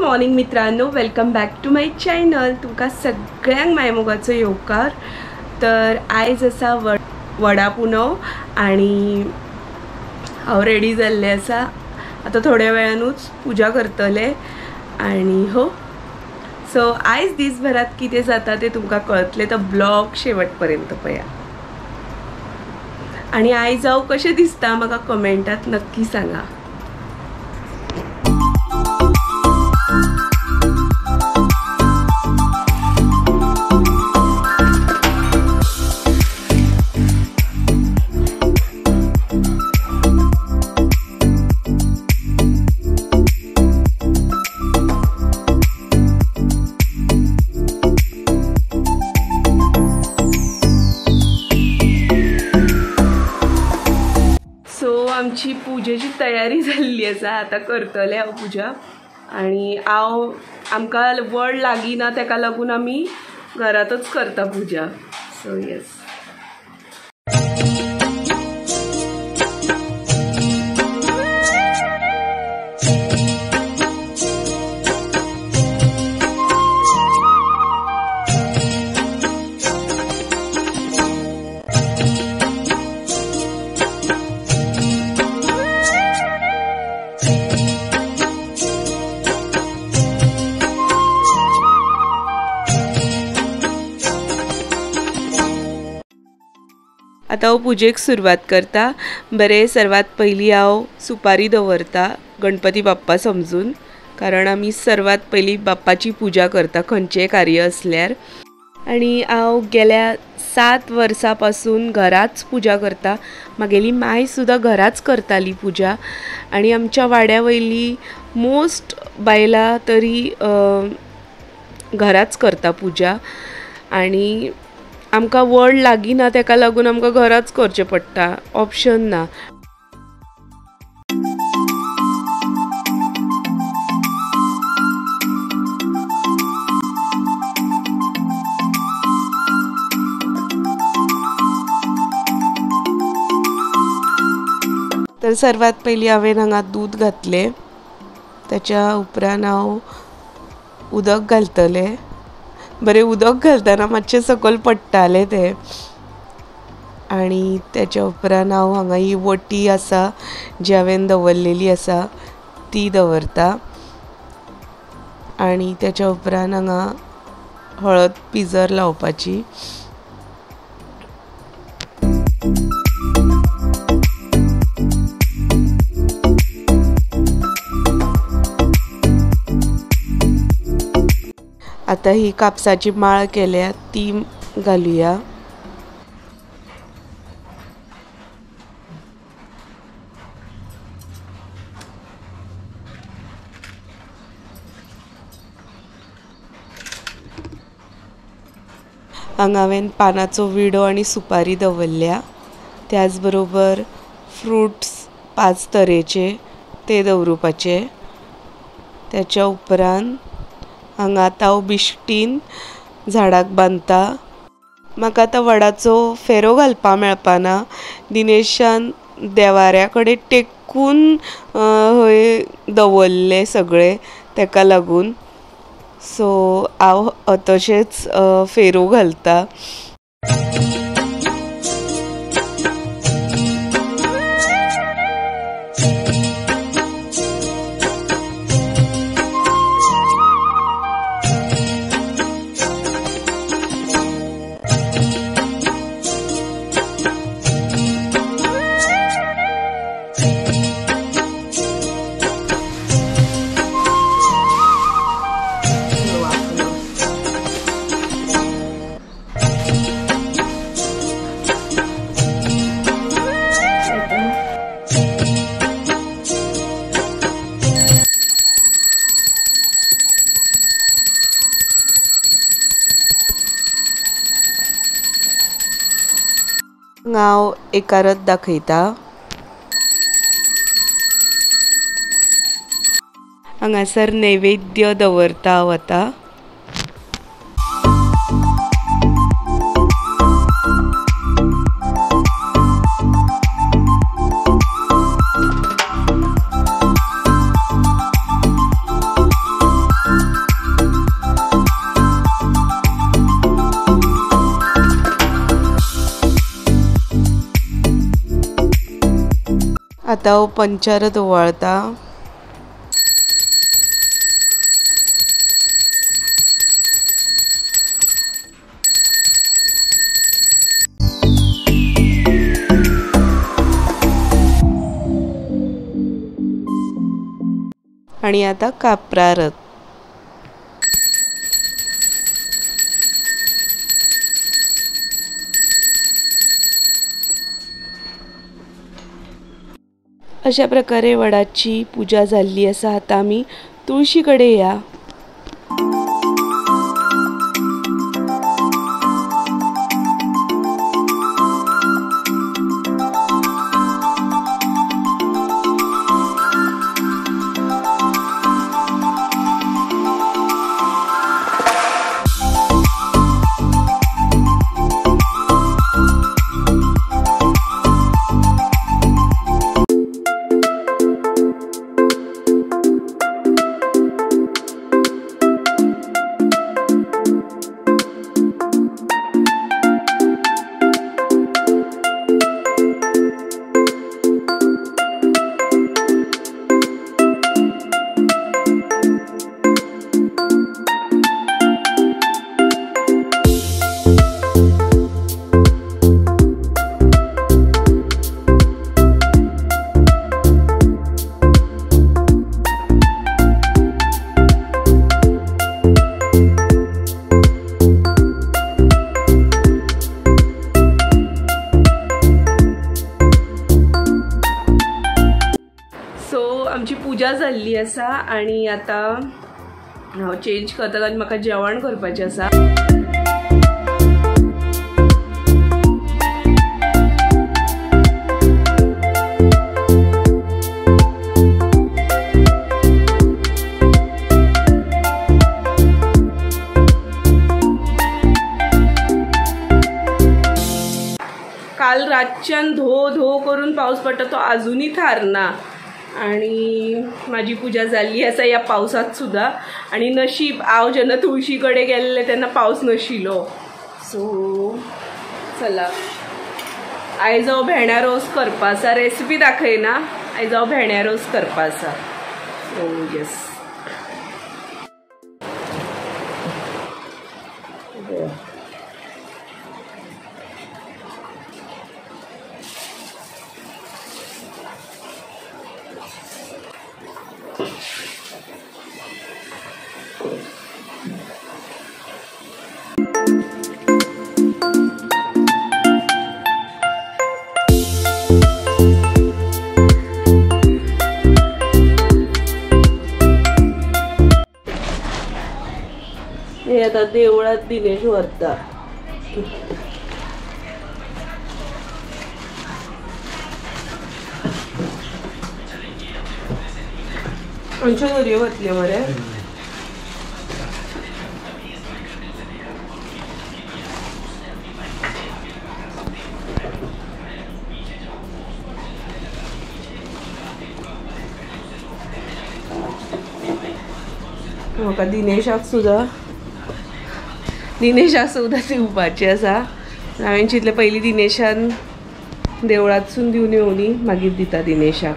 Morning मित्रांनो, welcome back to my channel. तुमकां सगळ्यांक मायमोगाचो येवकार. तर आयज आसा वडा पुनव आणि हांव रेडी जाल्ले आसा. आता थोड्या वेळानूच पूजा करतले आणि हो सो आयज दिसभरात कितें जाता ते तुमकां कळतले. तर ब्लॉग शेवटपर्यंत पळया आणि आयज हांव कशें दिसता म्हाका कमेंटात नक्की सांगा. आमची पूजेची तयारी जाल्ली आसा. आता करतले हांव पूजा आणि आमकां वड लागीना तेका लागून आमी घरातच करता पूजा. So yes. आता हांव पुजेक सुरवात करता. बरें, सर्वात पयलीं हांव सुपारी दवरता गणपती बाप्पा समजून, कारण आमी सर्वात पयलीं बाप्पाची पूजा करता खंयचें कार्य असल्यार. आणि हांव गेल्या 7 वर्सां पासून घराच पूजा करता. म्हागेली माय सुद्दां घराच करताली पूजा आणि आमच्या वाड्या वयली मोस्ट बायलां तरी घराच करता पूजा. आणि आमकां वड लागीना तेका लागून आमकां घराच करचें पडटा, ऑप्शन ना. तर सर्वात पयलीं हांवें हांगा दूध घातलें, ताच्या उपरांत हांव उदक घालतले. बरें, उदक घालतना मातशें सकयल पडटालें तें. आणि त्याच्या उपरांत हांव हांगा ही वटी आसा जी हांवें दवरलेली आसा ती दवरता. आणि त्याच्या उपरांत हांगा हळद पिजर लावपाची. आता ही कापसाची माळ केल्या ती घालूया. हांगा हांवें पानाचो विडो आणि सुपारी दवरल्या. त्याच बरोबर फ्रुट्स 5 तरेचे ते दवरुपाचे. त्याच्या उपरांत हांगा आतां हांव बिश्टीन झाडाक बांदता. म्हाका आतां वडाचो फेरो घालपा मेळपाना. दिनेशान देवाऱ्या कडेन टेकून हय दवरले सगळे, तेका लागून. सो हांव तशेंच फेरो घालता. हांव एकारत दाखयता. हांगासर नैवेद्य दवरता हांव आतां. आता हो पंचार ओवाळता. आणि आता कापरारत. अशा प्रकारे वडाची पूजा झाली आसा. आता आमी तुळशी कडेन या. आमची पूजा जाल्ली आसा आणि आता हांव चेंज करता आनी म्हाका जेवण करपाचें आसा. काल रातच्यान धो धो करून पावस पडटा, तो अजूनही थारना. आणि माझी पूजा झाली आसा या पावसात सुद्धा. आणि नशीब हांव जेन्ना तुळशी कडेन गेल्ले तेन्ना पावस नाशिल्लो. सो चला आयज हांव भेंड्या रोस करपा आसा. रेसिपी दाखयना, आयज हांव भेंड्या रोस करपा आसा. So yes. हे आता देवळात दिनेश व्हरता. आमच्या घरी वतले मरे. म्हाका दिनेशाक सुद्धा दिवपाचें आसा. हांवें चिंतलें पयलीं दिनेशान देवळांतसून दिवन येवनी, मागीर दिता दिनेशाक.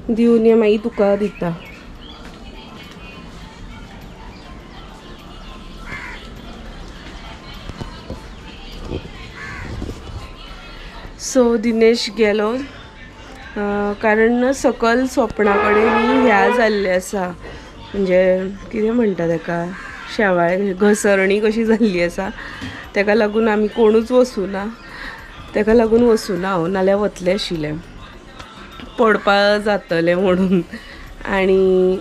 दिवन ये मागीर तुका दिता. सो दिनेश गेलो कारण सकल स्वप्ना कडेन ह्या जाल्ले आसा. म्हणजे कितें म्हणटा ताका, शेवाळ घसरणी कशी जाल्ली आसा. ताका लागून आमी कोणूच वचूना. ताका लागून वचूना हांव, नाल्यार वतलें आशिल्लें पडपा जातलें म्हणून. आनी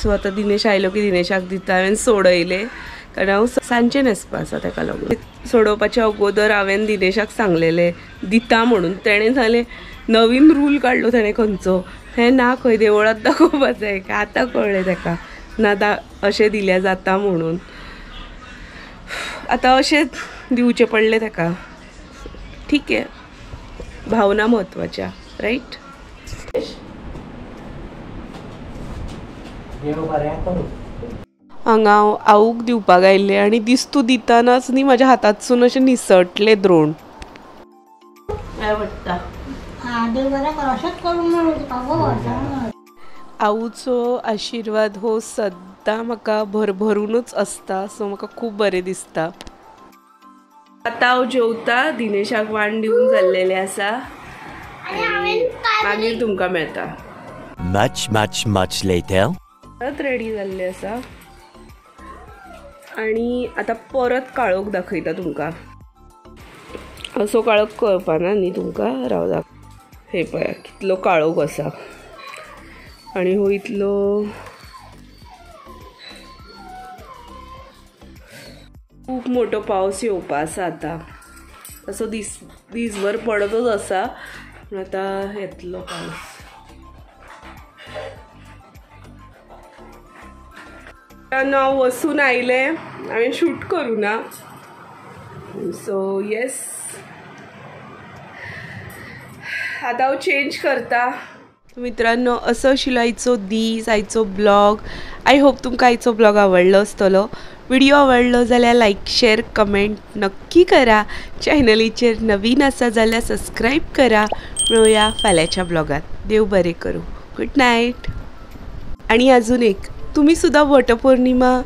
सो आतां दिनेश आयलो की दिनेशाक दिता. हांवें सोडयलें कारण हांव सांजचें न्हेसपा आसा, ताका लागून. सोडोवपाच्या अगोदर हांवें दिनेशाक सांगलेलें दिता म्हणून. तेणें सांगलें नवीन रूल काडलो ताणें खंयचो, हें ना खंय देवळांत दाखोवपाक जाय काय. आतां कळ्ळें ताका ना अशें दिल्यार जाता म्हणून. आतां अशें दिवचें पडलें ताका. ठीक आहे, भावना म्हत्वाच्या, राईट. हांगा हांव आवूक दिवपाक आयिल्लें आनी दिस्तू दितानाच न्ही म्हाज्या हातांतसून अशें निसटले द्रोण. आवडटा आवूचो आशिर्वाद हो सद्दां म्हाका भरभरूनच आसता, सो म्हाका खूब बरें दिसता. आतां हांव जेवता, दिनेशाक वाण दिवन जाल्लेलें आसा आनी मागीर तुमकां मेळटा. Much later. परत रेडी जाल्लें आसा आनी आतां परत काळोख दाखयता तुमकां. असो काळोख कळपाना न्ही तुमकां, राव हे पळय कितलो काळोख आसा आनी हो इतलो खूब मोठो पावस येवपा आसा आतां. असो दीसभर पडतच आसा पूण आतां येतलो पावस. हांव वचून आयलें, हांवें शूट करूं ना, सो येस आतां हांव चेंज करता. मित्रांनो, असो आशिल्लो आयचो दीस, आयचो ब्लॉग. आय होप तुमकां आयचो ब्लॉग आवडलो आसतलो. व्हिडिओ आवडलो जाल्यार लायक, शेअर, कमेंट नक्की करा. चॅनलीचेर नवीन आसा जाल्यार सबस्क्राईब करा. मेळुया फाल्यांच्या ब्लॉगात. देव बरें करूं. Good night. आणि अजून एक, तुम्ही सुद्धा वटपौर्णिमा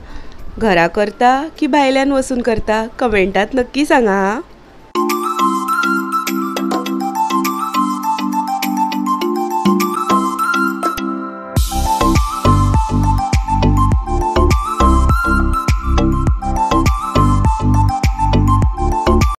घरा करता की भायल्यान वचून करता? कमेंटात नक्की सांगा.